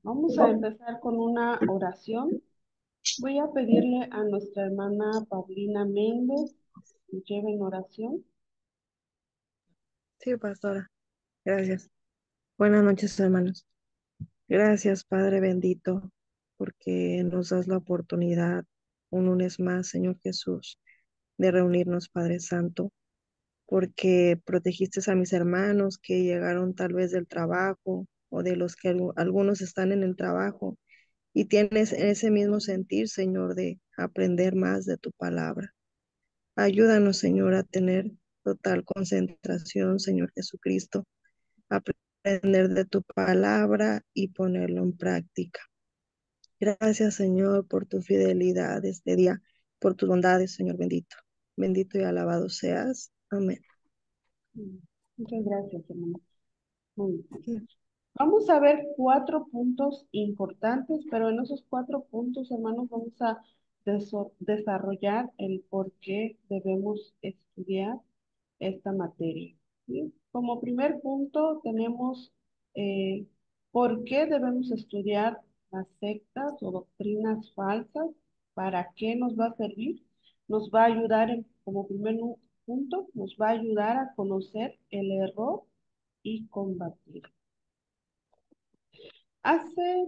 Vamos a empezar con una oración. Voy a pedirle a nuestra hermana Paulina Méndez que lleve en oración. Sí, pastora. Gracias. Buenas noches, hermanos. Gracias, Padre bendito, porque nos das la oportunidad un lunes más, Señor Jesús, de reunirnos, Padre Santo, porque protegiste a mis hermanos que llegaron tal vez del trabajo o de los que algunos están en el trabajo y tienes ese mismo sentir, Señor, de aprender más de tu palabra. Ayúdanos, Señor, a tener total concentración, Señor Jesucristo, aprender de tu palabra y ponerlo en práctica. Gracias, Señor, por tu fidelidad este día, por tus bondades, Señor bendito. Bendito y alabado seas. Amén. Muchas gracias, hermana. Muy bien. Vamos a ver 4 puntos importantes, pero en esos 4 puntos, hermanos, vamos a desarrollar el por qué debemos estudiar esta materia. ¿Sí? Como primer punto tenemos eh, por qué debemos estudiar las sectas o doctrinas falsas, para qué nos va a servir. Nos va a ayudar, como primer punto, nos va a ayudar a conocer el error y combatir.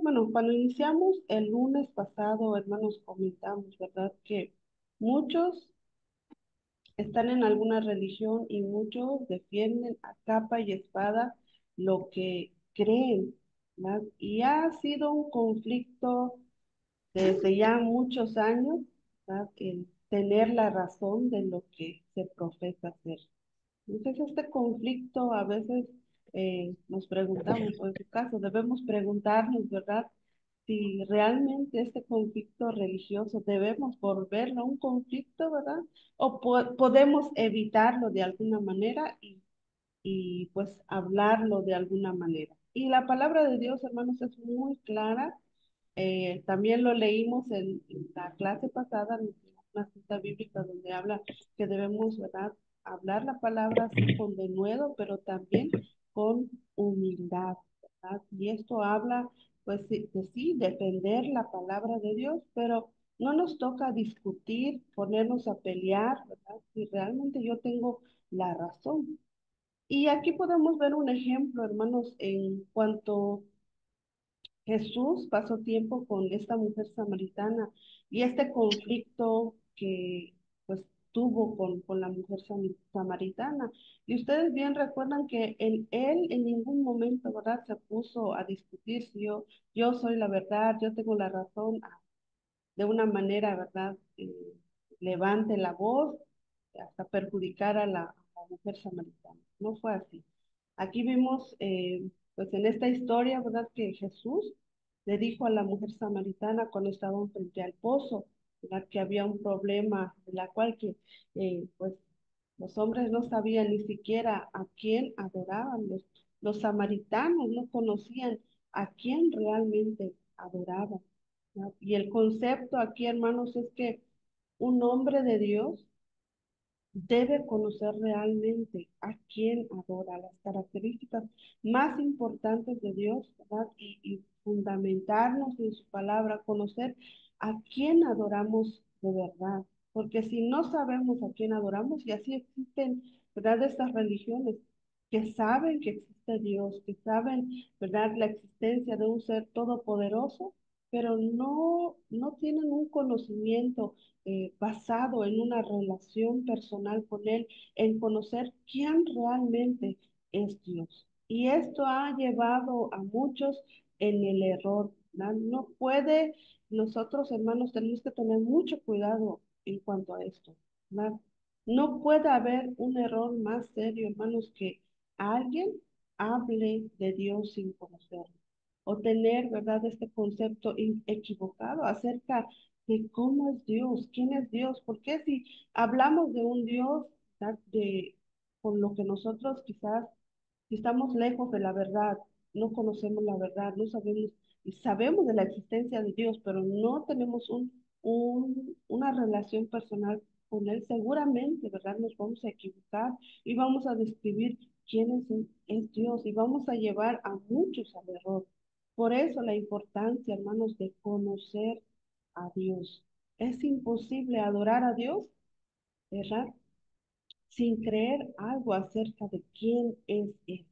Bueno, cuando iniciamos el lunes pasado, hermanos, comentamos, ¿verdad? Que muchos están en alguna religión y muchos defienden a capa y espada lo que creen, ¿verdad? Y ha sido un conflicto desde ya muchos años, ¿verdad? El tener la razón de lo que se profesa ser. Entonces, este conflicto a veces nos preguntamos, o en su caso, debemos preguntarnos, ¿verdad? Si realmente este conflicto religioso debemos volverlo a un conflicto, ¿verdad? O podemos evitarlo de alguna manera y pues hablarlo de alguna manera. Y la palabra de Dios, hermanos, es muy clara. También lo leímos en la clase pasada, en una cita bíblica donde habla que debemos, ¿verdad?, hablar la palabra así con denuedo, pero también con humildad, ¿verdad? Y esto habla, pues, de sí, defender la palabra de Dios, pero no nos toca discutir, ponernos a pelear, ¿verdad? Si realmente yo tengo la razón. Y aquí podemos ver un ejemplo, hermanos, en cuanto Jesús pasó tiempo con esta mujer samaritana y este conflicto que pues tuvo con la mujer samaritana. Y ustedes bien recuerdan que él en ningún momento, ¿verdad?, se puso a discutir si yo soy la verdad, yo tengo la razón, de una manera, ¿verdad?, levante la voz hasta perjudicar a la mujer samaritana. No fue así. Aquí vimos, pues en esta historia, ¿verdad?, que Jesús le dijo a la mujer samaritana cuando estaban frente al pozo, ¿verdad?, que había un problema, de la cual que, pues, los hombres no sabían ni siquiera a quién adoraban. Los samaritanos no conocían a quién realmente adoraban, ¿no? Y el concepto aquí, hermanos, es que un hombre de Dios debe conocer realmente a quién adora, las características más importantes de Dios, ¿verdad? Y fundamentarnos en su palabra, conocer a quién adoramos de verdad. Porque si no sabemos a quién adoramos, y así existen, ¿verdad?, estas religiones que saben que existe Dios, que saben, ¿verdad?, la existencia de un ser todopoderoso, pero no tienen un conocimiento basado en una relación personal con Él, en conocer quién realmente es Dios. Y esto ha llevado a muchos en el error, ¿verdad? No puede, nosotros hermanos tenemos que tener mucho cuidado en cuanto a esto, ¿verdad? No puede haber un error más serio, hermanos, que alguien hable de Dios sin conocerlo o tener, ¿verdad?, este concepto equivocado acerca de cómo es Dios, quién es Dios, porque si hablamos de un Dios, ¿verdad?, con lo que nosotros quizás, si estamos lejos de la verdad, no conocemos la verdad, no sabemos, y sabemos de la existencia de Dios, pero no tenemos una relación personal con Él, seguramente, ¿verdad?, nos vamos a equivocar y vamos a describir quién es Dios y vamos a llevar a muchos al error. Por eso la importancia, hermanos, de conocer a Dios. Es imposible adorar a Dios, ¿verdad? Sin creer algo acerca de quién es Él.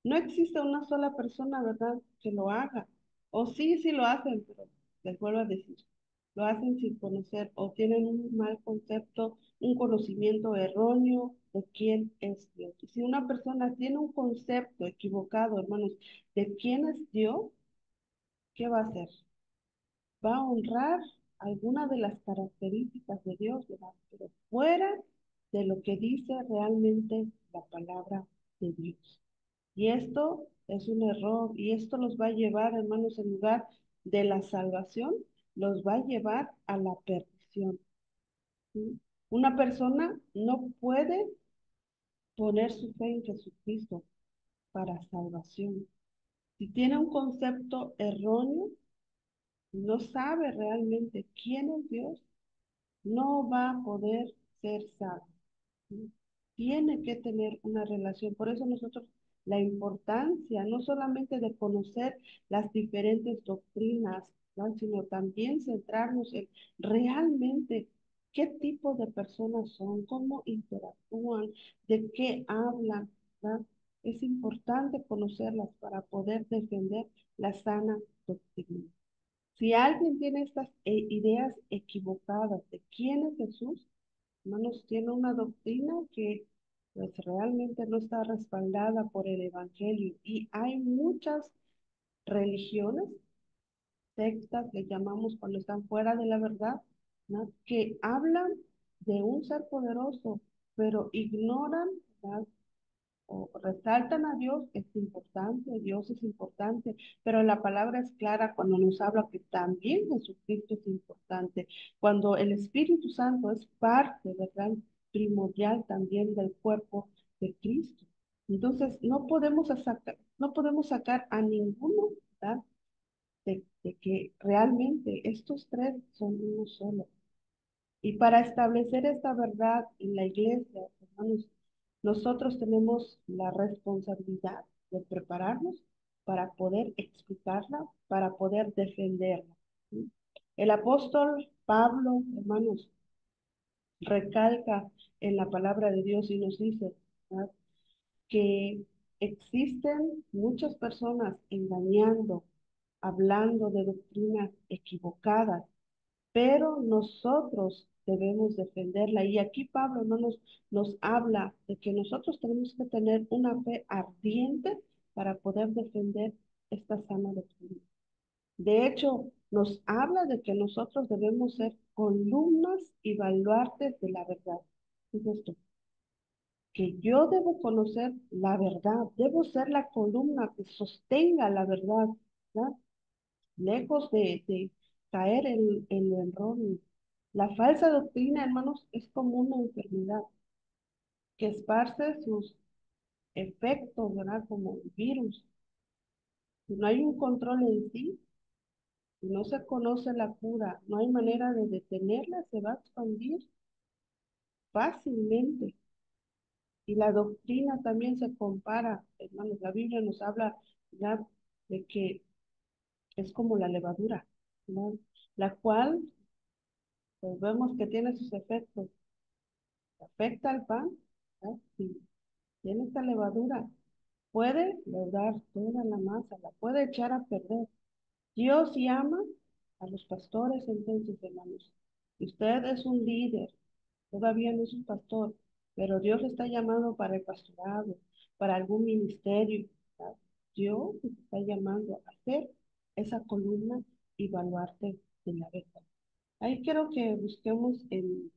No existe una sola persona, ¿verdad?, que lo haga. O sí, sí lo hacen, pero les vuelvo a decir, lo hacen sin conocer o tienen un mal concepto, un conocimiento erróneo de quién es Dios. Y si una persona tiene un concepto equivocado, hermanos, de quién es Dios, ¿qué va a hacer? Va a honrar alguna de las características de Dios, ¿verdad? Pero fuera de lo que dice realmente la palabra de Dios. Y esto es un error y esto los va a llevar, hermanos, en lugar de la salvación, los va a llevar a la perdición. ¿Sí? Una persona no puede poner su fe en Jesucristo para salvación. Si tiene un concepto erróneo, no sabe realmente quién es Dios, no va a poder ser salvo. ¿Sí? Tiene que tener una relación. Por eso nosotros, la importancia no solamente de conocer las diferentes doctrinas, ¿no?, sino también centrarnos en realmente qué tipo de personas son, cómo interactúan, de qué hablan, ¿verdad? Es importante conocerlas para poder defender la sana doctrina. Si alguien tiene estas ideas equivocadas de quién es Jesús, hermanos, tiene una doctrina que pues realmente no está respaldada por el Evangelio. Y hay muchas religiones, sectas, le llamamos cuando están fuera de la verdad, ¿no?, que hablan de un ser poderoso, pero ignoran, ¿verdad?, o resaltan a Dios, Dios es importante, pero la palabra es clara cuando nos habla que también Jesucristo es importante, cuando el Espíritu Santo es parte, ¿verdad?, primordial también del cuerpo de Cristo. Entonces, no podemos sacar a ninguno, ¿verdad?, de que realmente estos tres son uno solo. Y para establecer esta verdad en la iglesia, hermanos, nosotros tenemos la responsabilidad de prepararnos para poder explicarla, para poder defenderla. ¿Sí? El apóstol Pablo, hermanos, recalca en la palabra de Dios y nos dice, ¿verdad?, que existen muchas personas engañando, hablando de doctrinas equivocadas, pero nosotros debemos defenderla. Y aquí Pablo no nos habla de que nosotros tenemos que tener una fe ardiente para poder defender esta sana doctrina. De hecho, nos habla de que nosotros debemos ser columnas y baluartes de la verdad. Es esto, que yo debo conocer la verdad, debo ser la columna que sostenga la verdad, ¿verdad?, lejos de caer en lo erróneo. La falsa doctrina, hermanos, es como una enfermedad que esparce sus efectos, ¿verdad?, como el virus. Si no hay un control en sí, si no se conoce la cura, no hay manera de detenerla, se va a expandir fácilmente. Y la doctrina también se compara, hermanos, la Biblia nos habla ya de que es como la levadura, ¿no?, la cual pues vemos que tiene sus efectos, afecta al pan, ¿verdad? Sí, tiene esta levadura, puede leudar toda la masa, la puede echar a perder. Dios llama a los pastores, entonces, hermanos. Si usted es un líder, todavía no es un pastor, pero Dios le está llamando para el pastorado, para algún ministerio, ¿verdad? Dios te está llamando a ser esa columna y baluarte de la verdad. Ahí quiero que busquemos en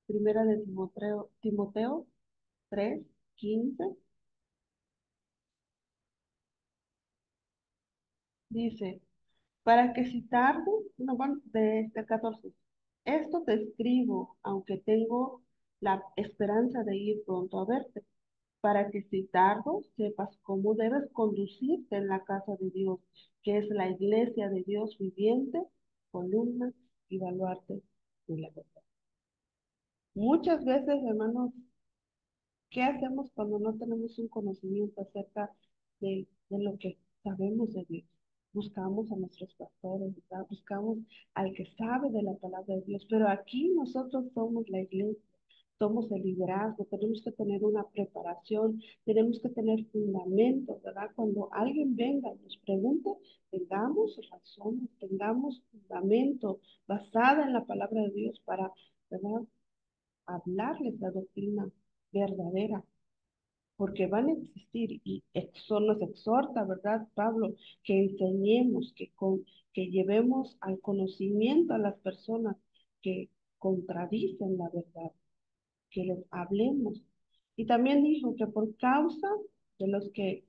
Primera de Timoteo 3:15. Dice, para que si tardo, no, bueno, de 14, esto te escribo, aunque tengo la esperanza de ir pronto a verte, para que si tardo, sepas cómo debes conducirte en la casa de Dios, que es la iglesia de Dios viviente, columna y baluarte de la verdad. Muchas veces, hermanos, ¿qué hacemos cuando no tenemos un conocimiento acerca de lo que sabemos de Dios? buscamos a nuestros pastores, ¿verdad? Buscamos al que sabe de la palabra de Dios, pero aquí nosotros somos la iglesia, somos el liderazgo, tenemos que tener una preparación, tenemos que tener fundamentos, ¿verdad? Cuando alguien venga y nos pregunte, tengamos razones, tengamos fundamento basada en la palabra de Dios para, ¿verdad? Hablarles la doctrina verdadera, porque van a existir y nos exhorta, ¿verdad, Pablo? Que enseñemos, que llevemos al conocimiento a las personas que contradicen la verdad, que les hablemos. Y también dijo que por causa de los que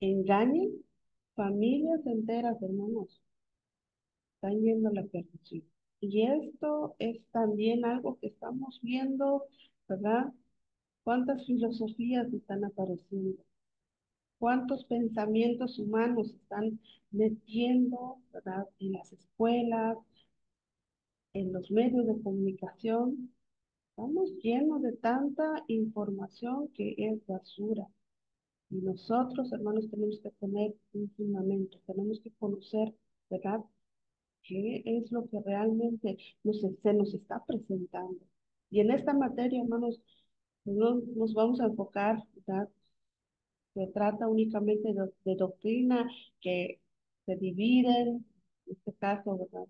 engañen, familias enteras, hermanos, están yendo a la perdición. Y esto es también algo que estamos viendo, ¿verdad? ¿Cuántas filosofías están apareciendo? ¿Cuántos pensamientos humanos están metiendo, ¿verdad? En las escuelas, en los medios de comunicación? Estamos llenos de tanta información que es basura. Y nosotros, hermanos, tenemos que tener un fundamento, tenemos que conocer, ¿verdad? ¿Qué es lo que realmente se nos está presentando? Y en esta materia, hermanos, no nos vamos a enfocar, ¿verdad? Se trata únicamente de doctrina que se dividen, en este caso, ¿verdad?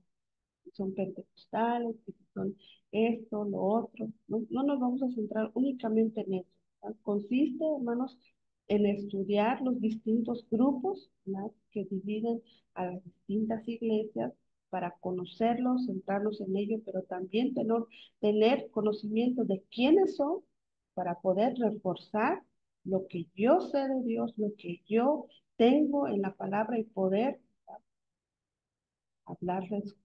Que son pentecostales, que son esto, lo otro. No, no nos vamos a centrar únicamente en eso, ¿verdad? Consiste, hermanos, en estudiar los distintos grupos, ¿verdad? Que dividen a las distintas iglesias para conocerlos, centrarnos en ello, pero también tener conocimiento de quiénes son para poder reforzar lo que yo sé de Dios, lo que yo tengo en la palabra y poder, ¿verdad? Hablarles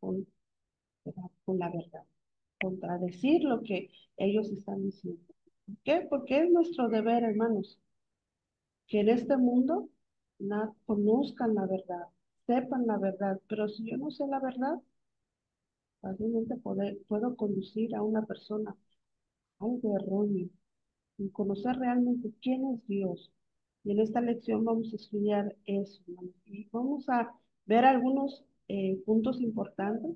¿verdad? Con la verdad, contradecir lo que ellos están diciendo. ¿Por qué? Porque es nuestro deber, hermanos, que en este mundo conozcan la verdad, sepan la verdad, pero si yo no sé la verdad, fácilmente puedo conducir a una persona a algo erróneo y conocer realmente quién es Dios. Y en esta lección vamos a estudiar eso, hermanos, y vamos a ver algunos puntos importantes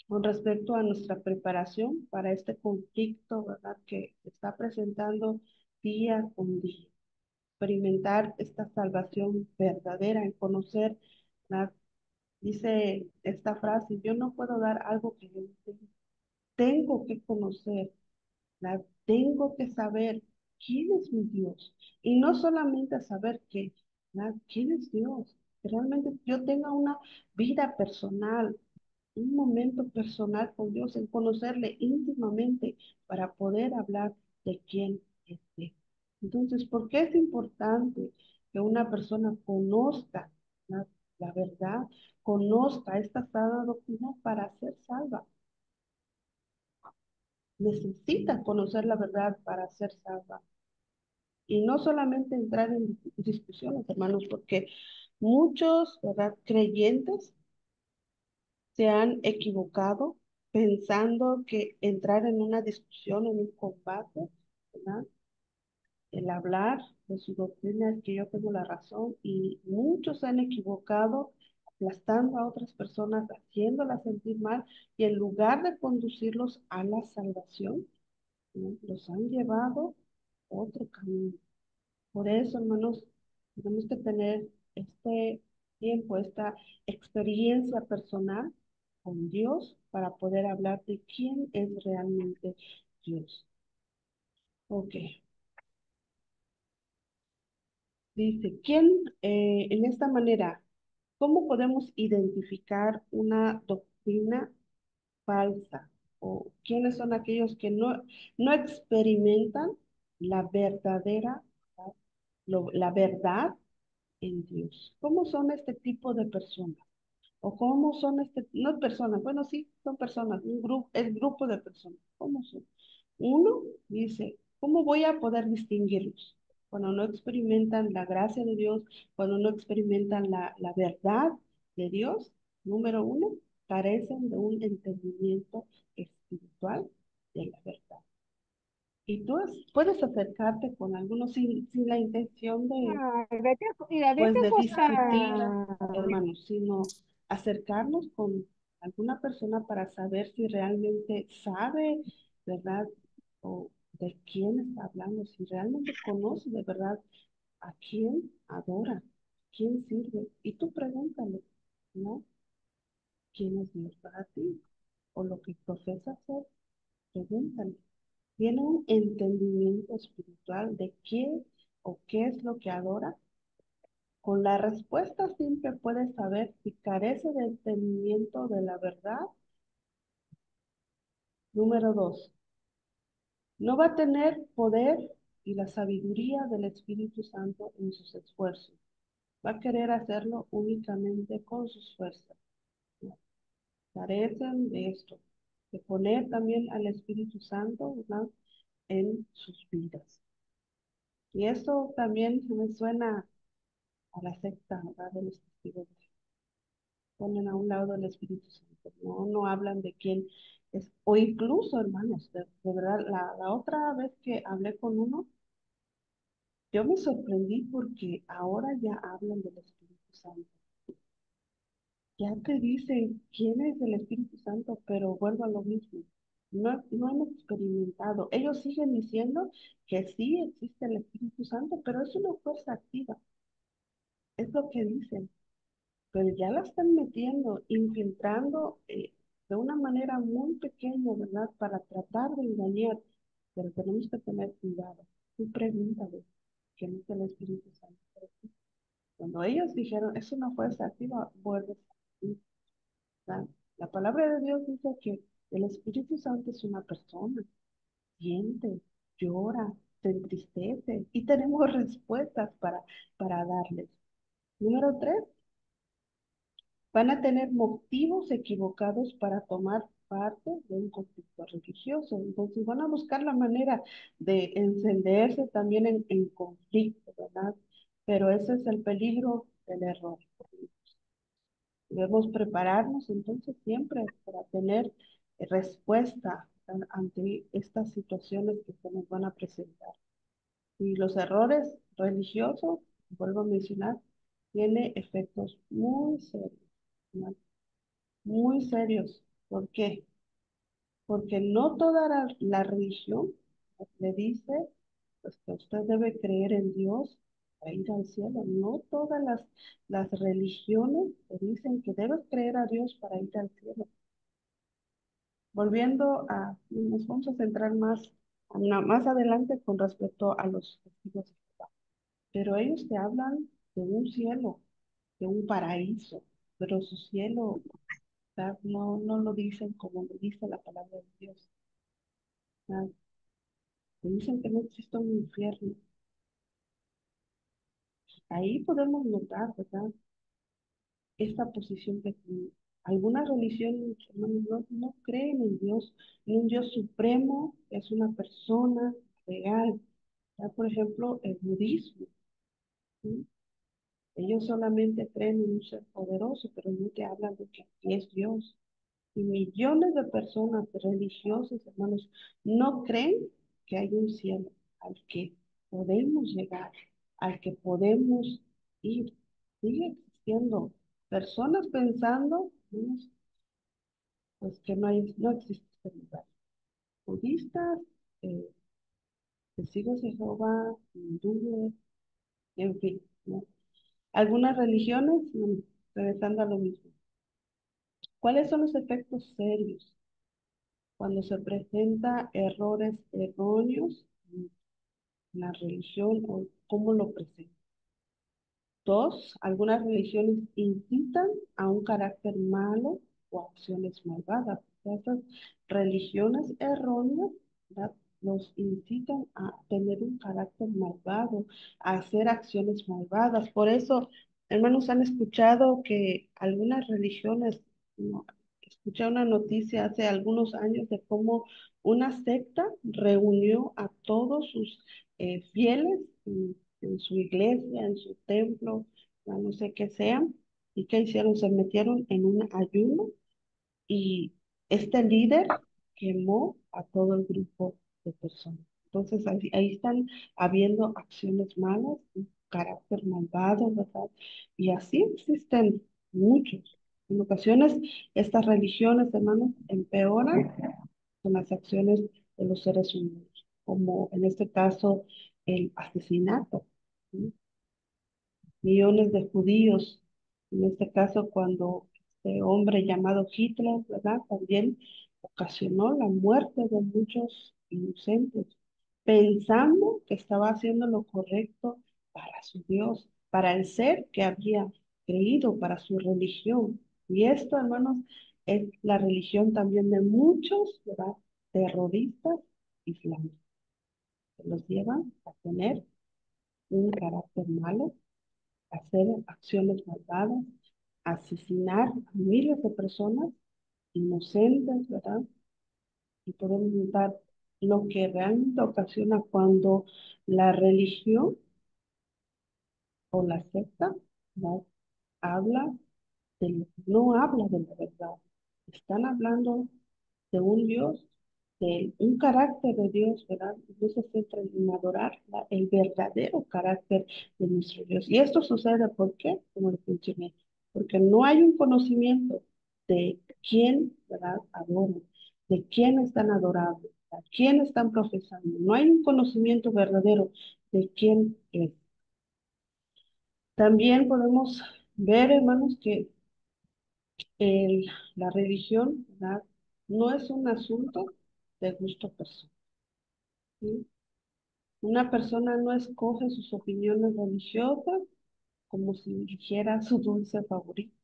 con respecto a nuestra preparación para este conflicto, ¿verdad? Que se está presentando día con día. Experimentar esta salvación verdadera, en conocer, ¿verdad? Dice esta frase, yo no puedo dar algo que yo no tengo. Tengo que conocer, ¿verdad? Tengo que saber quién es mi Dios. Y no solamente saber que, ¿verdad? ¿Quién es Dios? Que realmente yo tenga una vida personal, un momento personal con Dios, en conocerle íntimamente para poder hablar de quién es Él. Entonces, ¿por qué es importante que una persona conozca la, la verdad, conozca esta sana doctrina para ser salva? Necesita conocer la verdad para ser salva. Y no solamente entrar en discusiones, hermanos, porque muchos, ¿verdad? Creyentes se han equivocado pensando que entrar en una discusión, en un combate, ¿verdad? El hablar de su doctrina es que yo tengo la razón y muchos se han equivocado aplastando a otras personas, haciéndolas sentir mal y en lugar de conducirlos a la salvación, ¿no? Los han llevado a otro camino. Por eso, hermanos, tenemos que tener este tiempo, esta experiencia personal con Dios para poder hablar de quién es realmente Dios. Ok, dice, ¿quién en esta manera, cómo podemos identificar una doctrina falsa? ¿O quiénes son aquellos que no experimentan la verdadera, ¿verdad? La verdad en Dios? ¿Cómo son este tipo de personas? ¿O cómo son no personas, bueno, sí, son personas, un grupo, el grupo de personas, ¿cómo son? Uno dice, ¿cómo voy a poder distinguirlos? Cuando no experimentan la gracia de Dios, cuando no experimentan la verdad de Dios, número uno, carecen de un entendimiento espiritual de la verdad. Y tú puedes acercarte con algunos sin la intención de, Ay, vete, mira, pues, vete a de discutir, acostar. hermanos, sino acercarnos con alguna persona para saber si realmente sabe, ¿verdad? O de quién está hablando, si realmente conoce de verdad a quién adora, quién sirve. Y tú pregúntale, ¿no? ¿Quién es Dios para ti? O lo que profesa ser, pregúntale. ¿Tiene un entendimiento espiritual de qué o qué es lo que adora? Con la respuesta simple puedes saber si carece de entendimiento de la verdad. Número dos, no va a tener poder y la sabiduría del Espíritu Santo en sus esfuerzos. Va a querer hacerlo únicamente con sus fuerzas. Carecen de esto, de poner también al Espíritu Santo, ¿verdad?, en sus vidas. Y eso también me suena a la secta, ¿verdad?, de los testigos de Jehová. Ponen a un lado el Espíritu Santo, no hablan de quién es, o incluso, hermanos, de verdad, la otra vez que hablé con uno, yo me sorprendí porque ahora ya hablan del Espíritu Santo. Ya te dicen quién es el Espíritu Santo, pero vuelvo a lo mismo. No han experimentado. Ellos siguen diciendo que sí existe el Espíritu Santo, pero es una fuerza activa. Es lo que dicen. Pero ya la están metiendo, infiltrando de una manera muy pequeña, ¿verdad? Para tratar de engañar. Pero tenemos que tener cuidado. Tú pregúntale quién es el Espíritu Santo. Cuando ellos dijeron, es una fuerza activa, vuelves a ti. La palabra de Dios dice que el Espíritu Santo es una persona, siente, llora, se entristece y tenemos respuestas para darles. Número tres, van a tener motivos equivocados para tomar parte de un conflicto religioso. Entonces van a buscar la manera de encenderse también en conflicto, ¿verdad? Pero ese es el peligro del error. Debemos prepararnos entonces siempre para tener respuesta ante estas situaciones que se nos van a presentar. Y los errores religiosos, vuelvo a mencionar, tiene efectos muy serios, ¿no? Muy serios. ¿Por qué? Porque no toda la religión le dice, pues, que usted debe creer en Dios para ir al cielo. No todas las religiones te dicen que debes creer a Dios para ir al cielo. Volviendo nos vamos a centrar más adelante con respecto a los testigos de Jehová. Pero ellos te hablan de un cielo, de un paraíso, pero su cielo, ¿verdad?, no lo dicen como lo dice la palabra de Dios, ¿verdad? Te dicen que no existe un infierno. Ahí podemos notar, ¿verdad?, esta posición que tiene. Algunas religiones, hermanos, no creen en un Dios supremo, que es una persona real. Ya, por ejemplo, el budismo, ¿sí? Ellos solamente creen en un ser poderoso, pero no te hablan de que aquí es Dios. Y millones de personas religiosas, hermanos, no creen que hay un cielo al que podemos llegar, al que podemos ir. Sigue existiendo personas pensando, hermanos, pues que no existe este lugar. Budistas, eh, testigos de Jehová, hindúes, en fin, ¿no? Algunas religiones, regresando a lo mismo. ¿Cuáles son los efectos serios cuando se presenta errores erróneos en la religión o cómo lo presenta? Dos, algunas religiones incitan a un carácter malo o acciones malvadas. Estas religiones erróneas, ¿verdad?, los incitan a tener un carácter malvado, a hacer acciones malvadas. Por eso, hermanos, han escuchado que algunas religiones, no, escuché una noticia hace algunos años de cómo una secta reunió a todos sus fieles en su iglesia, en su templo, ya no sé qué sean, y qué hicieron, se metieron en un ayuno y este líder quemó a todo el grupo de personas. Entonces ahí están habiendo acciones malas, un carácter malvado, ¿verdad? Y así existen muchos. En ocasiones estas religiones, hermanos, empeoran con las acciones de los seres humanos, como en este caso el asesinato. ¿Sí? Millones de judíos, en este caso cuando este hombre llamado Hitler, ¿verdad? También ocasionó la muerte de muchos inocentes, pensando que estaba haciendo lo correcto para su Dios, para el ser que había creído, para su religión. Y esto, hermanos, es la religión también de muchos, ¿verdad? Terroristas islámicos, que los llevan a tener un carácter malo, hacer acciones malvadas, asesinar a miles de personas inocentes, ¿verdad? Y podemos notar lo que realmente ocasiona cuando la religión o la secta, ¿verdad? Habla no habla de la verdad. Están hablando de un Dios, de un carácter de Dios, ¿verdad? No se centra en adorar el verdadero carácter de nuestro Dios. Y esto sucede, ¿por qué? Como lo mencioné, porque no hay un conocimiento de quién, ¿verdad? Adoran, de quién están adorando, a quién están profesando. No hay un conocimiento verdadero de quién es. También podemos ver, hermanos, que el- la religión, ¿verdad? No es un asunto de gusto personal. ¿Sí? Una persona no escoge sus opiniones religiosas como si eligiera su dulce favorito,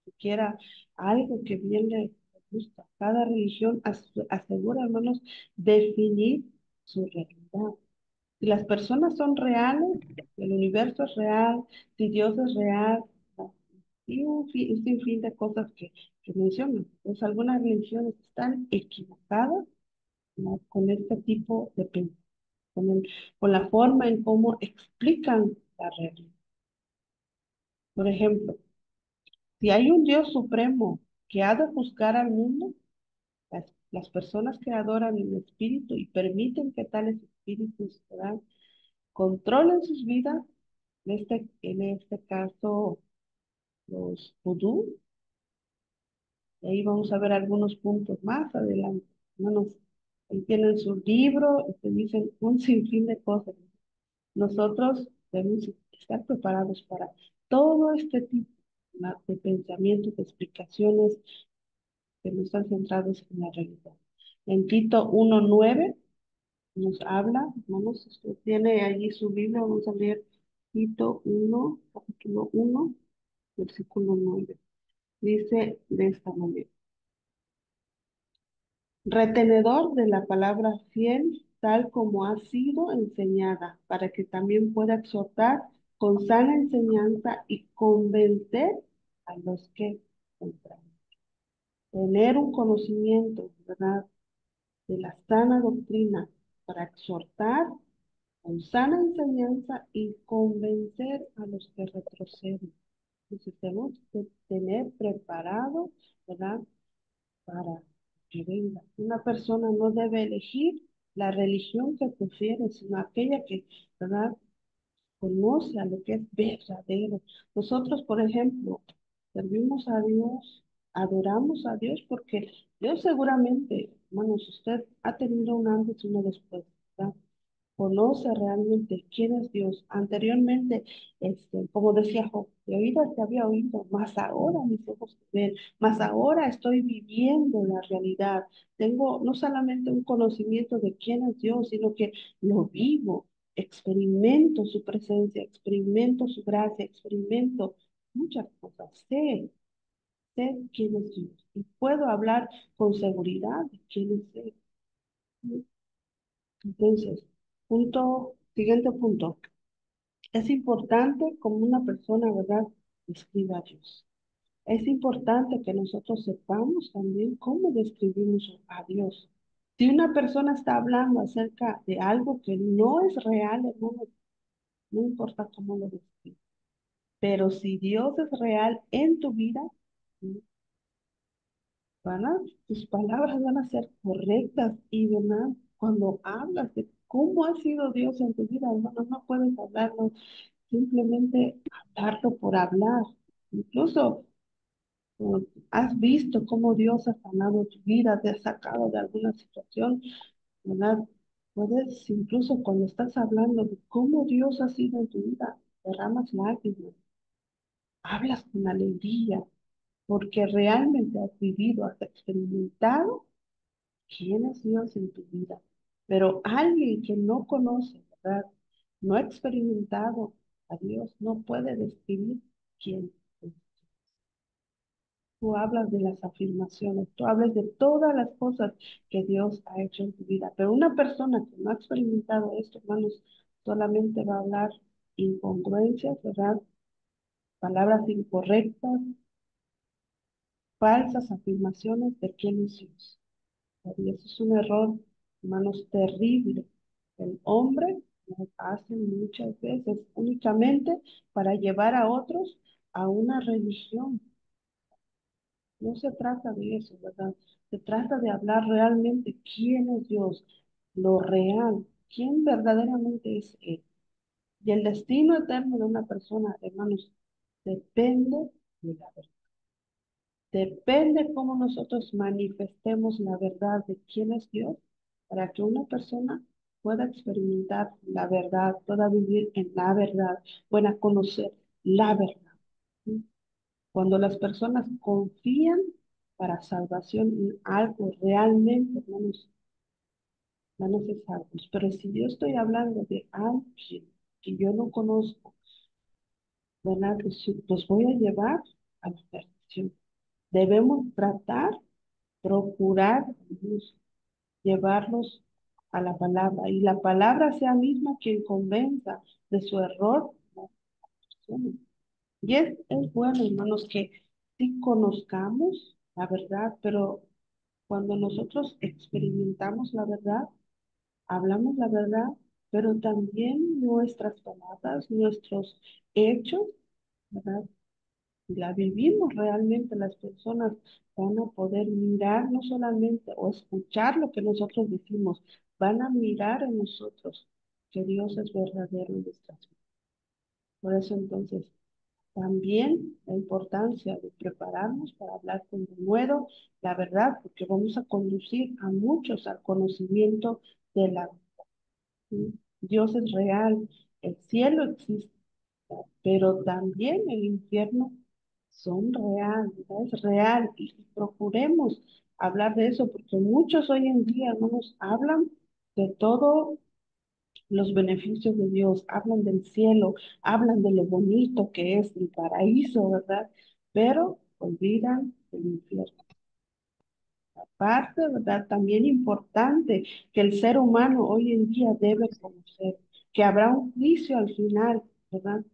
siquiera algo que bien le gusta. Cada religión asegura, hermanos, definir su realidad. Si las personas son reales, el universo es real, si Dios es real, ¿no? Y un sinfín de cosas que mencionan. Pues algunas religiones están equivocadas, ¿no? Con este tipo de pensamiento, con la forma en cómo explican la realidad. Por ejemplo, si hay un Dios supremo que ha de juzgar al mundo, las personas que adoran el espíritu y permiten que tales espíritus, ¿verdad?, controlen sus vidas, en este caso los vudú, y ahí vamos a ver algunos puntos más adelante. Hermanos, ahí tienen su libro y te dicen un sinfín de cosas. Nosotros debemos estar preparados para todo este tipo, ¿verdad?, de pensamientos, de explicaciones que no están centrados en la realidad. En Tito 1:9 nos habla, hermanos, usted tiene allí su Biblia, vamos a leer Tito 1, capítulo 1, versículo 9. Dice de esta manera: retenedor de la palabra fiel, tal como ha sido enseñada, para que también pueda exhortar con sana enseñanza y convencer a los que contrarian. Tener un conocimiento, ¿verdad?, de la sana doctrina para exhortar con sana enseñanza y convencer a los que retroceden. Entonces tenemos que tener preparado, ¿verdad?, para que venga. Una persona no debe elegir la religión que prefiere, sino aquella que, ¿verdad?, conoce a lo que es verdadero. Nosotros, por ejemplo, servimos a Dios, adoramos a Dios, porque Dios seguramente, hermanos, usted ha tenido un antes y un después, ¿verdad? Conoce realmente quién es Dios. Anteriormente, como decía Job, de oídas te había oído, mas ahora mis ojos te ven, mas ahora estoy viviendo la realidad. Tengo no solamente un conocimiento de quién es Dios, sino que lo vivo, experimento su presencia, experimento su gracia, experimento muchas cosas. Sé quién es Dios y puedo hablar con seguridad de quién es Él. Entonces, siguiente punto. Es importante como una persona, ¿verdad?, describa a Dios. Es importante que nosotros sepamos también cómo describimos a Dios. Si una persona está hablando acerca de algo que no es real, hermano, no importa cómo lo describe. Pero si Dios es real en tu vida, tus palabras van a ser correctas y, ¿verdad?, Cuando hablas de cómo ha sido Dios en tu vida, hermano, no puedes hablarlo, simplemente hablarlo por hablar. Incluso has visto cómo Dios ha sanado tu vida, te ha sacado de alguna situación, ¿verdad? Puedes, incluso cuando estás hablando de cómo Dios ha sido en tu vida, derramas lágrimas, hablas con alegría, porque realmente has vivido, has experimentado quién es Dios en tu vida. Pero alguien que no conoce, ¿verdad? No ha experimentado a Dios, no puede describir quién es. Tú hablas de las afirmaciones, tú hablas de todas las cosas que Dios ha hecho en tu vida. Pero una persona que no ha experimentado esto, hermanos, solamente va a hablar incongruencias, ¿verdad? Palabras incorrectas, falsas afirmaciones de quién es Dios. Y eso es un error, hermanos, terrible. El hombre lo hace muchas veces únicamente para llevar a otros a una religión. No se trata de eso, ¿verdad? Se trata de hablar realmente quién es Dios, lo real, quién verdaderamente es Él. Y el destino eterno de una persona, hermanos, depende de la verdad. Depende cómo nosotros manifestemos la verdad de quién es Dios para que una persona pueda experimentar la verdad, pueda vivir en la verdad, pueda conocer la verdad. ¿Sí? Cuando las personas confían para salvación en algo realmente, hermanos, van a ser salvos. Pero si yo estoy hablando de alguien que yo no conozco, ¿verdad? Los voy a llevar a la perdición. Debemos tratar, procurar, hermanos, llevarlos a la palabra y la palabra sea misma quien convenza de su error a la persona. Y es bueno, hermanos, que sí conozcamos la verdad, pero cuando nosotros experimentamos la verdad, hablamos la verdad, pero también nuestras palabras, nuestros hechos, ¿verdad? Si la vivimos realmente, las personas van a poder mirar no solamente o escuchar lo que nosotros decimos, van a mirar en nosotros que Dios es verdadero en nuestras vidas. Por eso entonces, también la importancia de prepararnos para hablar con denuedo la verdad, porque vamos a conducir a muchos al conocimiento de la verdad. ¿Sí? Dios es real, el cielo existe, pero también el infierno son reales, ¿verdad? Es real y procuremos hablar de eso porque muchos hoy en día, hermanos, hablan de todos los beneficios de Dios, hablan del cielo, hablan de lo bonito que es el paraíso, ¿verdad? Pero olvidan el infierno. Parte, ¿verdad? También importante que el ser humano hoy en día debe conocer, que habrá un juicio al final, ¿verdad?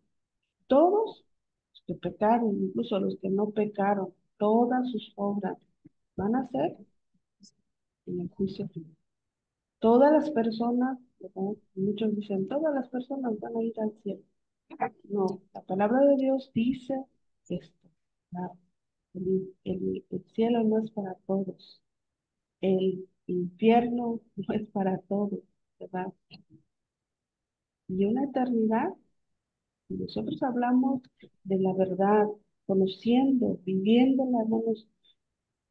Todos los que pecaron, incluso los que no pecaron, todas sus obras van a ser en el juicio final. Todas las personas, ¿verdad? Muchos dicen, todas las personas van a ir al cielo. No, la palabra de Dios dice esto. ¿Verdad? El cielo no es para todos. El infierno no es para todos, ¿verdad? Y una eternidad, si nosotros hablamos de la verdad, conociendo, viviéndola, hermanos,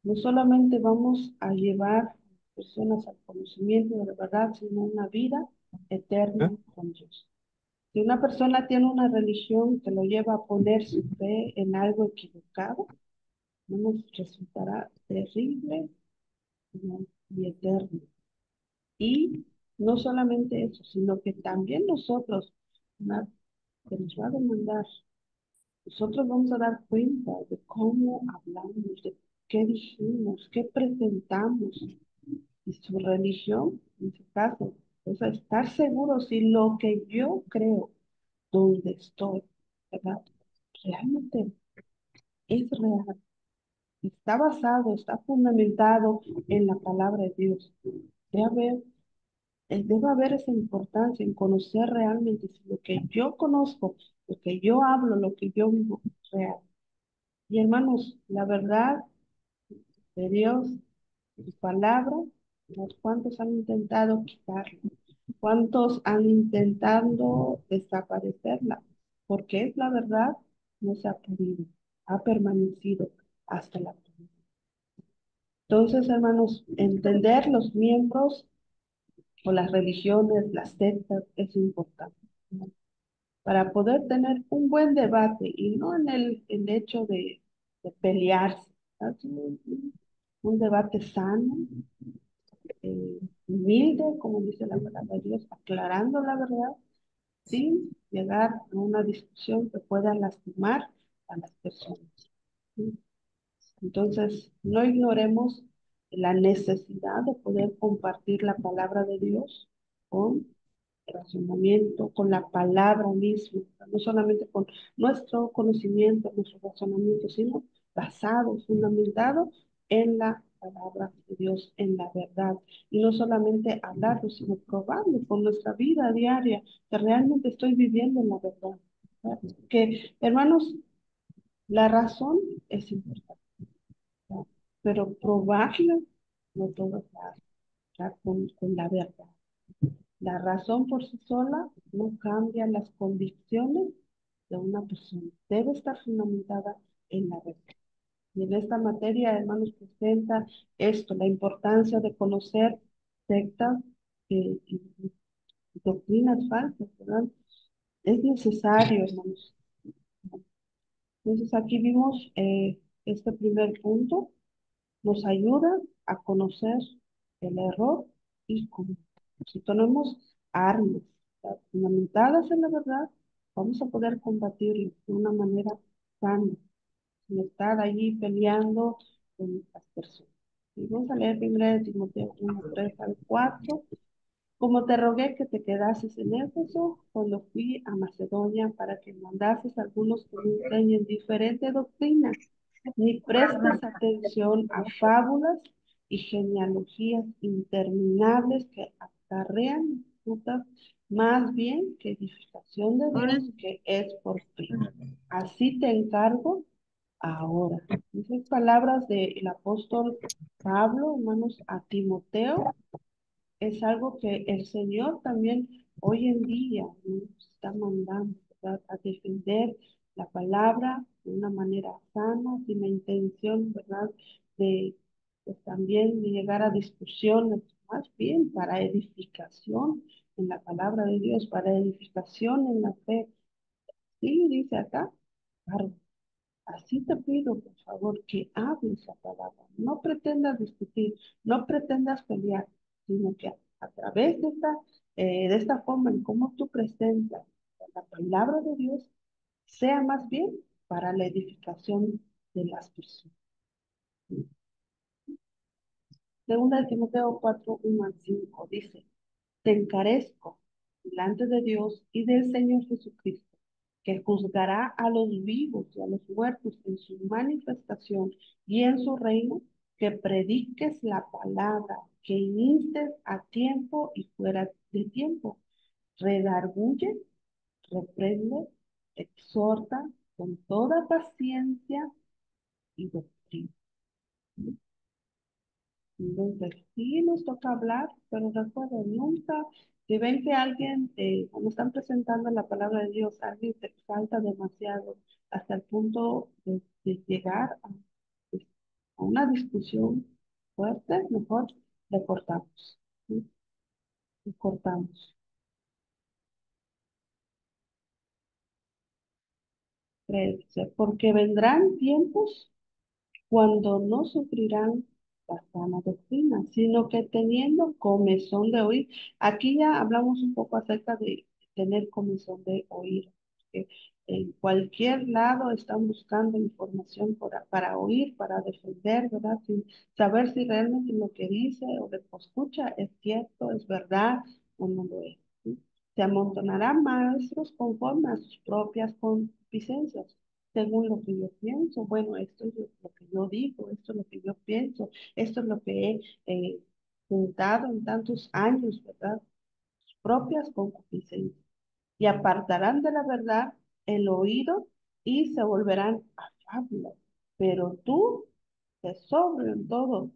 no solamente vamos a llevar personas al conocimiento de la verdad, sino una vida eterna con Dios. Si una persona tiene una religión que lo lleva a poner su fe en algo equivocado, no nos resultará terrible, ¿no? Y eterno. Y no solamente eso, sino que también nosotros, ¿verdad? Que nos va a demandar, nosotros vamos a dar cuenta de cómo hablamos, de qué dijimos, qué presentamos. Y su religión, en su caso, es estar seguro si lo que yo creo, donde estoy, ¿verdad? Realmente es real, está basado, está fundamentado en la palabra de Dios. Debe haber, debe haber esa importancia en conocer realmente si lo que yo conozco, lo que yo hablo, lo que yo vivo, es real. Y hermanos, la verdad de Dios, su palabra, ¿Cuántos han intentado quitarla? ¿Cuántos han intentado desaparecerla? Porque es la verdad, no se ha podido, ha permanecido hasta la actualidad. Entonces, hermanos, entender los miembros o las religiones, las sectas, es importante, ¿no? Para poder tener un buen debate y no en el hecho de pelearse, ¿no? Sino un debate sano, humilde, como dice la palabra de Dios, aclarando la verdad sin llegar a una discusión que pueda lastimar a las personas, ¿sí? Entonces, no ignoremos la necesidad de poder compartir la palabra de Dios con razonamiento, con la palabra misma, no solamente con nuestro conocimiento, nuestro razonamiento, sino basado, fundamentado en la palabra de Dios, en la verdad. Y no solamente hablarlo, sino probarlo con nuestra vida diaria, que realmente estoy viviendo en la verdad, ¿verdad? Que, hermanos, la razón es importante, ¿verdad? Pero probarla no todo está con la verdad. La razón por sí sola no cambia las convicciones de una persona. Debe estar fundamentada en la verdad. Y en esta materia, hermanos, presenta esto, la importancia de conocer sectas y doctrinas falsas, ¿verdad? Es necesario, hermanos. Entonces aquí vimos este primer punto, nos ayuda a conocer el error y cómo. Si tenemos armas, ¿verdad?, fundamentadas en la verdad, vamos a poder combatirlo de una manera sana, sin estar allí peleando con las personas. Y vamos a leer 1 Timoteo 1, 3 al 4. Como te rogué que te quedases en Éfeso cuando fui a Macedonia para que mandases a algunos que me enseñen diferente doctrina, ni prestes atención a fábulas y genealogías interminables que acarrean disputas, más bien que edificación de Dios que es por fe. Así te encargo ahora. Esas palabras del apóstol Pablo, hermanos, a Timoteo, es algo que el Señor también hoy en día nos está mandando, ¿verdad?, a defender la palabra de una manera sana, sin la intención, ¿verdad?, de pues, también de llegar a discusiones, más bien para edificación en la palabra de Dios, para edificación en la fe. Sí, dice acá, claro, así te pido, por favor, que hables la palabra. No pretendas discutir, no pretendas pelear, sino que a través de esta forma en cómo tú presentas la palabra de Dios, sea más bien para la edificación de las personas. Segunda de Timoteo 4, 1 al 5 dice: Te encarezco delante de Dios y del Señor Jesucristo, que juzgará a los vivos y a los muertos en su manifestación y en su reino, que prediques la palabra, que instes a tiempo y fuera de tiempo, redarguye, reprende, exhorta con toda paciencia y doctrina. Entonces, sí nos toca hablar, pero recuerden, nunca, si ven que alguien, cuando están presentando la palabra de Dios, alguien se exalta demasiado hasta el punto de llegar pues, a una discusión fuerte, mejor le cortamos, ¿sí? Le cortamos. 3, dice, porque vendrán tiempos cuando no sufrirán la sana doctrina, sino que teniendo comezón de oír. Aquí ya hablamos un poco acerca de tener comezón de oír, que en cualquier lado están buscando información para oír, para defender, ¿verdad? Sin saber si realmente lo que dice o lo que escucha es cierto, es verdad o no lo es, ¿sí? Se amontonarán maestros conforme a sus propias concupiscencias según lo que yo pienso. Bueno, esto es lo que yo digo, esto es lo que yo pienso, esto es lo que he juntado en tantos años, ¿verdad? Sus propias concupiscencias. Y apartarán de la verdad el oído y se volverán a fábulas. Pero tú, te sobrio en todo,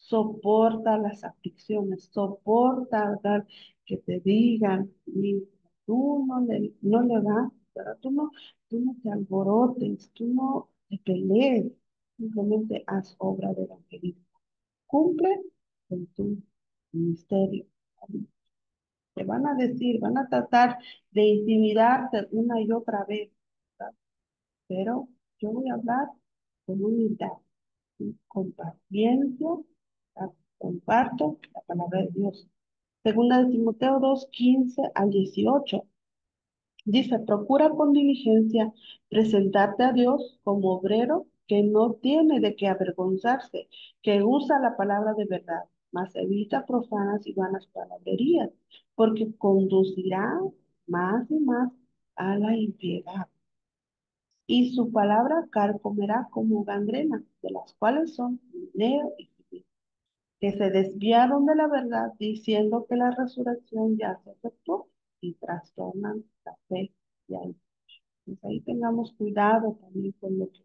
soporta las aflicciones, soporta, ¿verdad? Que te digan, y tú no le vas, ¿verdad? Tú no te alborotes, tú no te pelees, simplemente haz obra de evangelismo. Cumple con tu ministerio. Te van a decir, van a tratar de intimidarte una y otra vez, ¿verdad? Pero yo voy a hablar con humildad y con paciencia, ¿verdad? Comparto la palabra de Dios. Segunda de Timoteo 2:15 al 18. Dice, procura con diligencia presentarte a Dios como obrero que no tiene de qué avergonzarse, que usa la palabra de verdad, mas evita profanas y vanas palabrerías, porque conducirá más y más a la impiedad. Y su palabra carcomerá como gangrena, de las cuales son Neo y Filipo, que se desviaron de la verdad diciendo que la resurrección ya se efectuó y trastornan la fe y al. Pues ahí tengamos cuidado también con lo que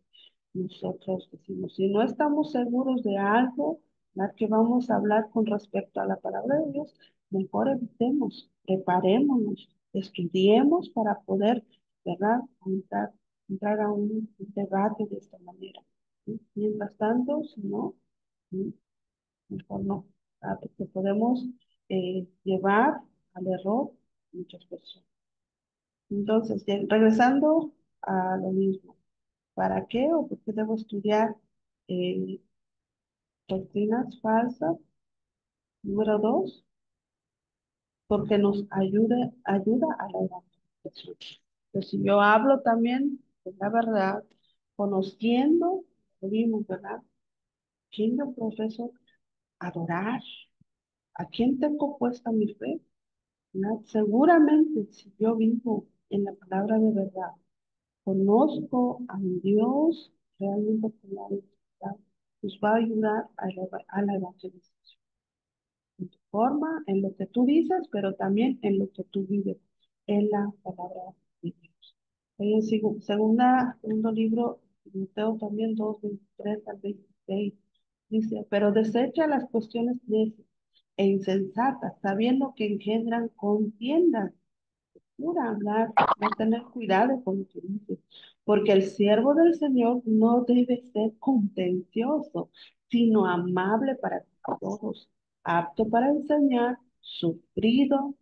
nosotros decimos. Si no estamos seguros de algo, la que vamos a hablar con respecto a la palabra de Dios, mejor evitemos, preparémonos, estudiemos para poder, ¿verdad? Entrar a un debate de esta manera. ¿Sí? Mientras tanto, si no, ¿sí? Mejor no, ¿verdad? Porque podemos llevar al error muchas personas. Entonces, regresando a lo mismo, ¿para qué o por qué debo estudiar eh, doctrinas falsas? Número 2, porque nos ayuda a la evangelización. Pues si yo hablo también de la verdad, conociendo, lo vimos, ¿verdad? ¿Quién yo profeso adorar? ¿A quién tengo puesta mi fe? ¿Verdad? Seguramente si yo vivo en la palabra de verdad, conozco a mi Dios realmente con la verdad, nos va a ayudar a la evangelización. En tu forma, en lo que tú dices, pero también en lo que tú vives, en la palabra de Dios. Ahí en segundo libro, Timoteo también 2:23 al 26, dice, pero desecha las cuestiones necias e insensatas, sabiendo que engendran contiendas. Pura hablar, no tener cuidado con lo que dices, porque el siervo del Señor no debe ser contencioso, sino amable para todos, apto para enseñar, sufrido,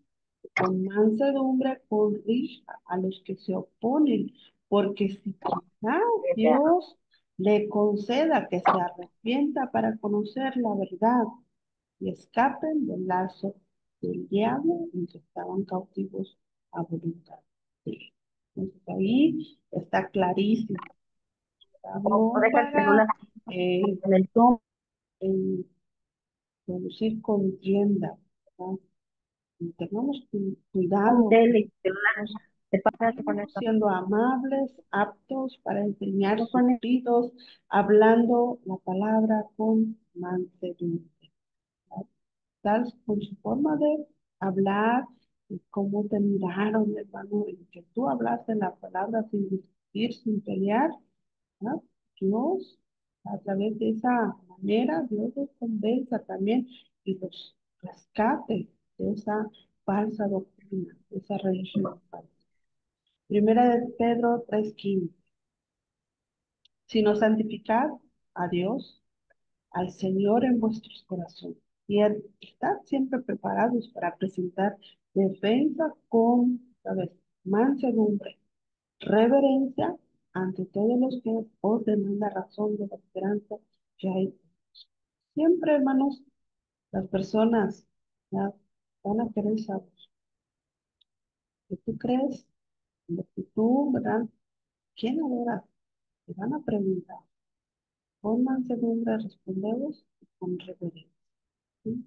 con mansedumbre, corrija a los que se oponen, porque si quizás Dios le conceda que se arrepienta para conocer la verdad y escapen del lazo del diablo en que estaban cautivos a voluntad. Entonces ahí está clarísimo. O No deja el para celular eh, en el tomo, producir contienda, ¿verdad? Y tengamos cuidado, tele y celular, estamos te pasa con esto. siendo amables, aptos para enseñar, No con sufridos, hablando la palabra con mansedumbre. Tal con su forma de hablar, y cómo te miraron, hermano, y que tú hablaste la palabra sin discutir, sin pelear, ¿no? Dios, a través de esa manera, Dios los convenza también y los rescate de esa falsa doctrina, de esa religión falsa. Primera de Pedro 3:15, sino santificad a Dios, al Señor en vuestros corazones y estar siempre preparados para presentar defensa con, ¿sabes? Mansedumbre, reverencia ante todos los que os den la razón de la esperanza que hay. Siempre, hermanos, las personas, ¿ya? Van a querer saber que tú crees, lo que tú, ¿verdad? ¿Quién adoras? Te van a preguntar. Con mansedumbre respondemos y con reverencia. ¿Sí?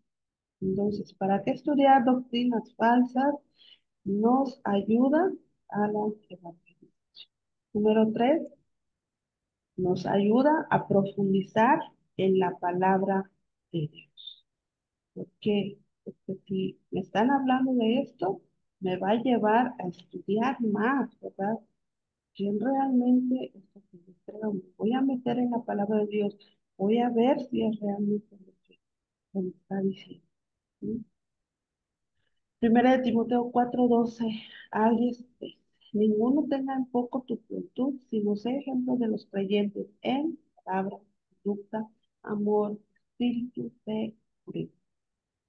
Entonces, ¿para qué estudiar doctrinas falsas? Nos ayuda a la evangelización. Número 3, nos ayuda a profundizar en la palabra de Dios. ¿Por qué? Porque si me están hablando de esto, me va a llevar a estudiar más, ¿verdad? ¿Quién realmente es lo que yo creo? Me voy a meter en la palabra de Dios. Voy a ver si es realmente lo que que me está diciendo. ¿Sí? Primera de Timoteo 4:12 al 16. Ninguno tenga en poco tu juventud, sino sé ejemplo de los creyentes en palabra, conducta, amor, espíritu, fe, pureza.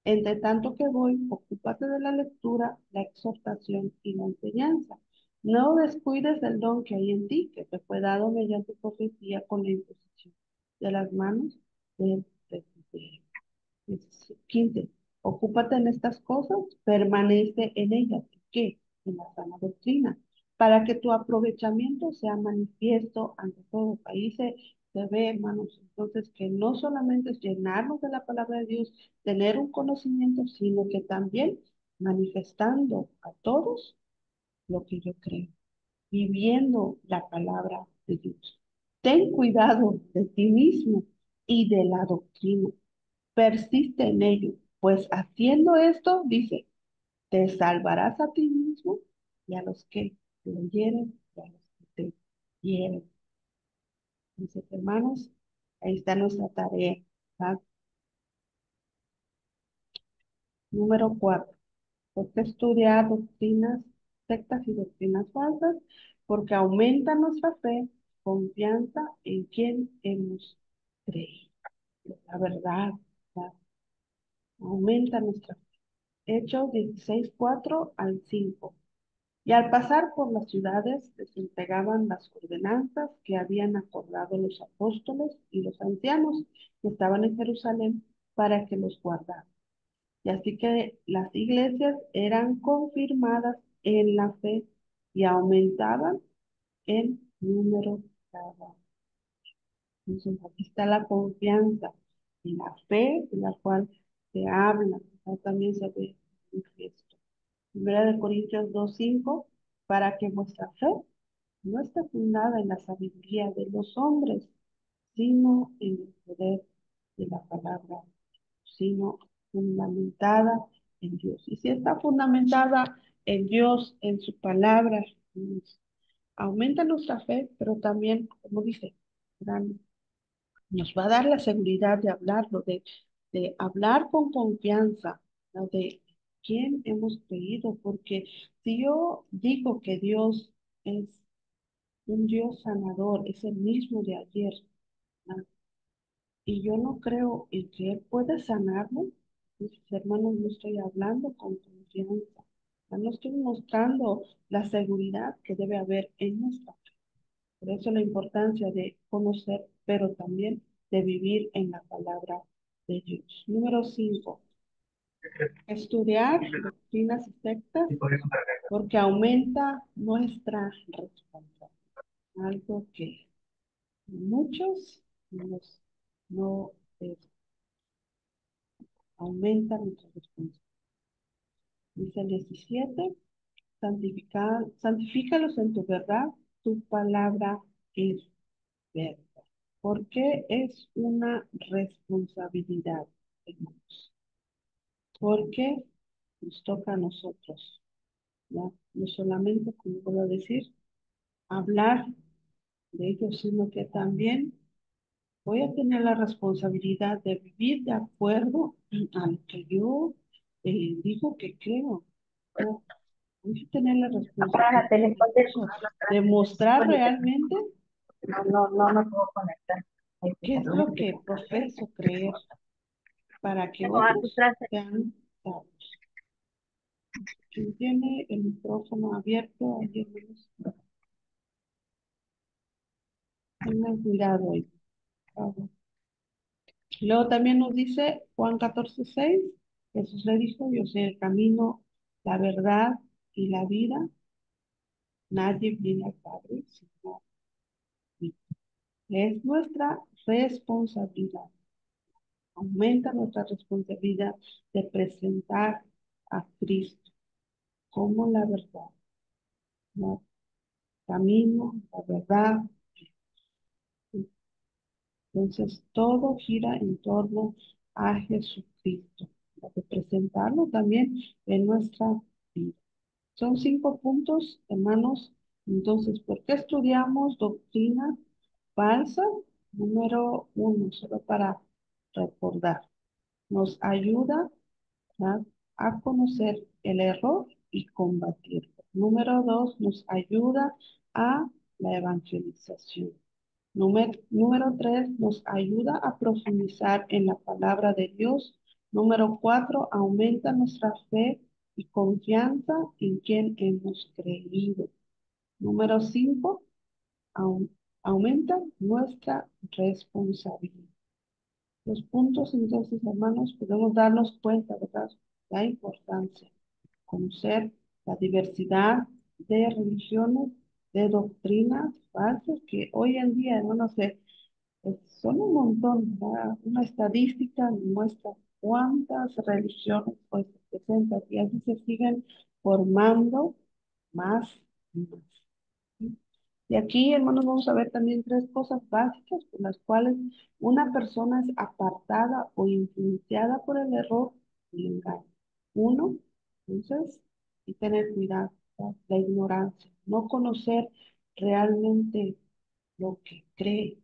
Entre tanto que voy, ocúpate de la lectura, la exhortación y la enseñanza. No descuides el don que hay en ti, que te fue dado mediante profecía con la imposición de las manos del presbiterio. 15. Ocúpate en estas cosas, permanece en ellas. ¿Qué? En la sana doctrina, para que tu aprovechamiento sea manifiesto ante todos. Ahí se ve, hermanos, entonces que no solamente es llenarnos de la palabra de Dios, tener un conocimiento, sino que también manifestando a todos lo que yo creo, viviendo la palabra de Dios. Ten cuidado de ti mismo y de la doctrina, persiste en ello, pues haciendo esto, dice, te salvarás a ti mismo y a los que te hieren y a los que te hieren. Dice, hermanos, ahí está nuestra tarea. ¿Va? Número 4. ¿Por qué estudiar doctrinas, sectas y doctrinas falsas? Porque aumenta nuestra fe, confianza en quien hemos creído. La verdad, ¿va? Aumenta nuestra fe. Hechos 16:4 al 5. Y al pasar por las ciudades les entregaban las ordenanzas que habían acordado los apóstoles y los ancianos que estaban en Jerusalén para que los guardaran. Y así que las iglesias eran confirmadas en la fe y aumentaban en número cada vez. Entonces aquí está la confianza en la fe de la cual se habla, también se ve en Cristo. Primera de Corintios 2:5, para que vuestra fe no está fundada en la sabiduría de los hombres, sino en el poder de la palabra, sino fundamentada en Dios. Y si está fundamentada en Dios, en su palabra, aumenta nuestra fe, pero también, como dice, nos va a dar la seguridad de hablarlo, de hablar con confianza, ¿no? De quién hemos creído, porque si yo digo que Dios es un Dios sanador, es el mismo de ayer, ¿no? Y yo no creo en que Él pueda sanarme, mis hermanos, no estoy hablando con confianza, no estoy mostrando la seguridad que debe haber en nuestra fe. Por eso la importancia de conocer, pero también de vivir en la palabra de Dios. Número 5, estudiar doctrinas y sectas porque aumenta nuestra responsabilidad. Algo que muchos no aumenta nuestra responsabilidad. Dice el 17, santifícalos en tu verdad, tu palabra es verdad. Porque es una responsabilidad, hermanos. Porque nos toca a nosotros, ¿ya? No solamente, como puedo decir, hablar de ellos, sino que también voy a tener la responsabilidad de vivir de acuerdo a lo que yo digo que creo. ¿No? Voy a tener la Apaga la responsabilidad tele, de ponte eso, no, de no, mostrar realmente no puedo conectar. qué es lo que profeso creer para que Tengo a tus otros trastes. sean salvos. Quien tiene el micrófono abierto, ahí, hermanos, tengan cuidado ahí, por favor. Luego también nos dice Juan 14:6, Jesús le dijo, yo soy el camino, la verdad y la vida. Nadie viene al Padre sino por mí. Es nuestra responsabilidad. Aumenta nuestra responsabilidad de presentar a Cristo como la verdad, ¿no? Camino, la verdad. Entonces, todo gira en torno a Jesucristo, para presentarlo también en nuestra vida. Son 5 puntos, hermanos. Entonces, ¿por qué estudiamos doctrina falsa? Número 1, solo para recordar. nos ayuda, ¿verdad?, a conocer el error y combatirlo. Número dos, nos ayuda a la evangelización. Número tres, nos ayuda a profundizar en la palabra de Dios. Número cuatro, aumenta nuestra fe y confianza en quien hemos creído. Número cinco, au- aumenta nuestra responsabilidad. Los puntos, entonces, hermanos, podemos darnos cuenta, ¿verdad?, la importancia, conocer la diversidad de religiones, de doctrinas falsas que hoy en día, hermanos, son un montón, ¿verdad? Una estadística muestra cuántas religiones pues se presentan y así se siguen formando más y más. ¿Sí? Y aquí, hermanos, vamos a ver también tres cosas básicas por las cuales una persona es apartada o influenciada por el error y el engaño. Uno, entonces, y tener cuidado, ¿verdad?, la ignorancia, no conocer realmente lo que cree.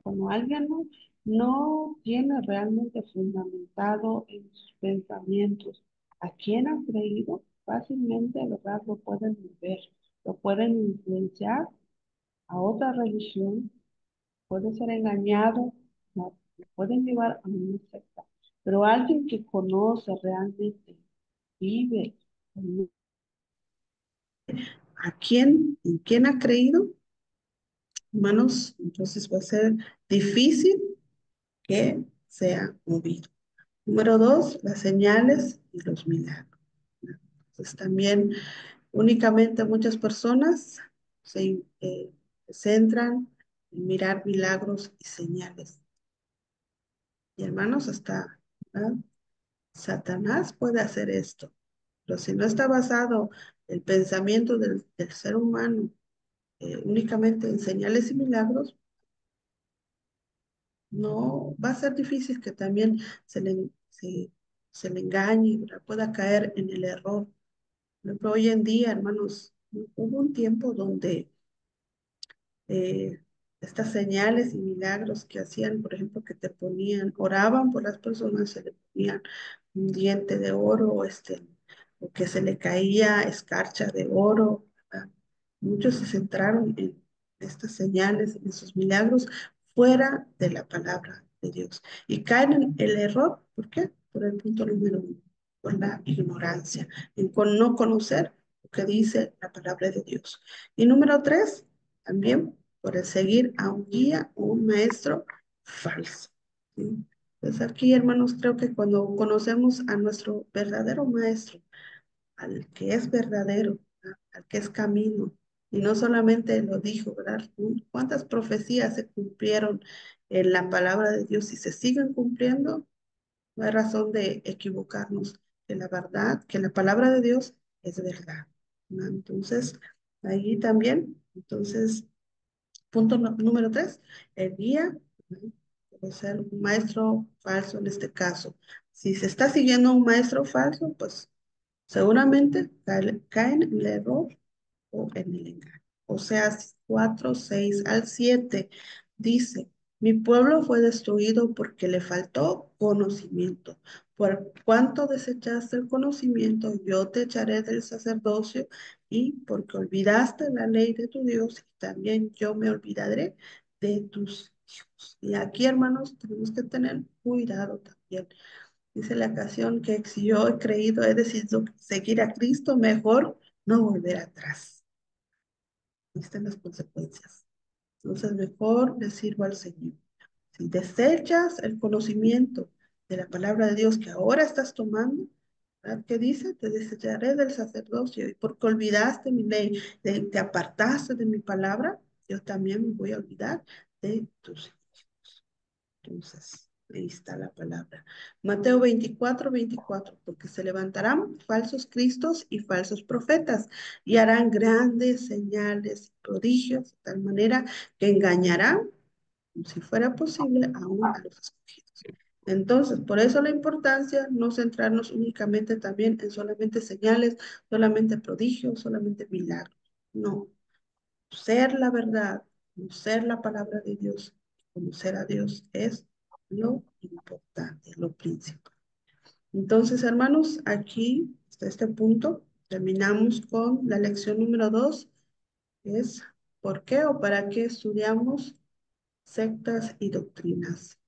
Cuando alguien no tiene realmente fundamentado en sus pensamientos a quién ha creído, fácilmente, ¿verdad?, lo pueden mover, lo pueden influenciar a otra religión, puede ser engañado, ¿no?, lo pueden llevar a una secta. Pero alguien que conoce realmente, vive, en quién ha creído, hermanos, entonces va a ser difícil que sea movido. Número dos, las señales y los milagros. Entonces también únicamente muchas personas se centran en mirar milagros y señales. Y hermanos, hasta, ¿verdad?, Satanás puede hacer esto. Pero si no está basado el pensamiento del ser humano únicamente en señales y milagros, no va a ser difícil que también se le engañe, ¿verdad?, pueda caer en el error. Por ejemplo, hoy en día, hermanos, hubo un tiempo donde eh, estas señales y milagros que hacían, por ejemplo, que te ponían, oraban por las personas, se le ponían un diente de oro, o que se le caía escarcha de oro, ¿verdad? Muchos se centraron en estas señales, en esos milagros, fuera de la palabra de Dios. Y caen en el error, ¿por qué? Por el punto número uno, por la ignorancia, no conocer lo que dice la palabra de Dios. Y número tres, también por el seguir a un guía o un maestro falso. ¿Sí? Entonces aquí, hermanos, creo que cuando conocemos a nuestro verdadero maestro, al que es verdadero, ¿verdad?, al que es camino, y no solamente lo dijo, ¿verdad? ¿Cuántas profecías se cumplieron en la palabra de Dios y se siguen cumpliendo? No hay razón de equivocarnos, que la verdad, que la palabra de Dios es verdad, ¿no? Entonces, ahí también, entonces, punto número tres, el guía, ¿no?, puede ser un maestro falso en este caso. Si se está siguiendo un maestro falso, pues seguramente caen en el error o en el engaño. Oseas 4, 6 al 7 dice, mi pueblo fue destruido porque le faltó conocimiento. Por cuanto desechaste el conocimiento, yo te echaré del sacerdocio y porque olvidaste la ley de tu Dios, también yo me olvidaré de tus hijos. Y aquí, hermanos, tenemos que tener cuidado también. Dice la canción que si yo he creído, he decidido seguir a Cristo, mejor no volver atrás. Ahí están las consecuencias. Entonces, mejor le sirvo al Señor. Si desechas el conocimiento de la palabra de Dios que ahora estás tomando, ¿verdad?, ¿qué dice? Te desecharé del sacerdocio y porque olvidaste mi ley, te apartaste de mi palabra, yo también me voy a olvidar de tus hijos. Entonces, ahí está la palabra. Mateo 24, 24, porque se levantarán falsos cristos y falsos profetas y harán grandes señales y prodigios, de tal manera que engañarán, como si fuera posible, aún a los escogidos. Entonces, por eso la importancia no centrarnos únicamente también en solamente señales, solamente prodigios, solamente milagros. No, ser la verdad, conocer la palabra de Dios, conocer a Dios es lo importante, lo principal. Entonces, hermanos, aquí, hasta este punto, terminamos con la lección número 2, es ¿por qué o para qué estudiamos sectas y doctrinas?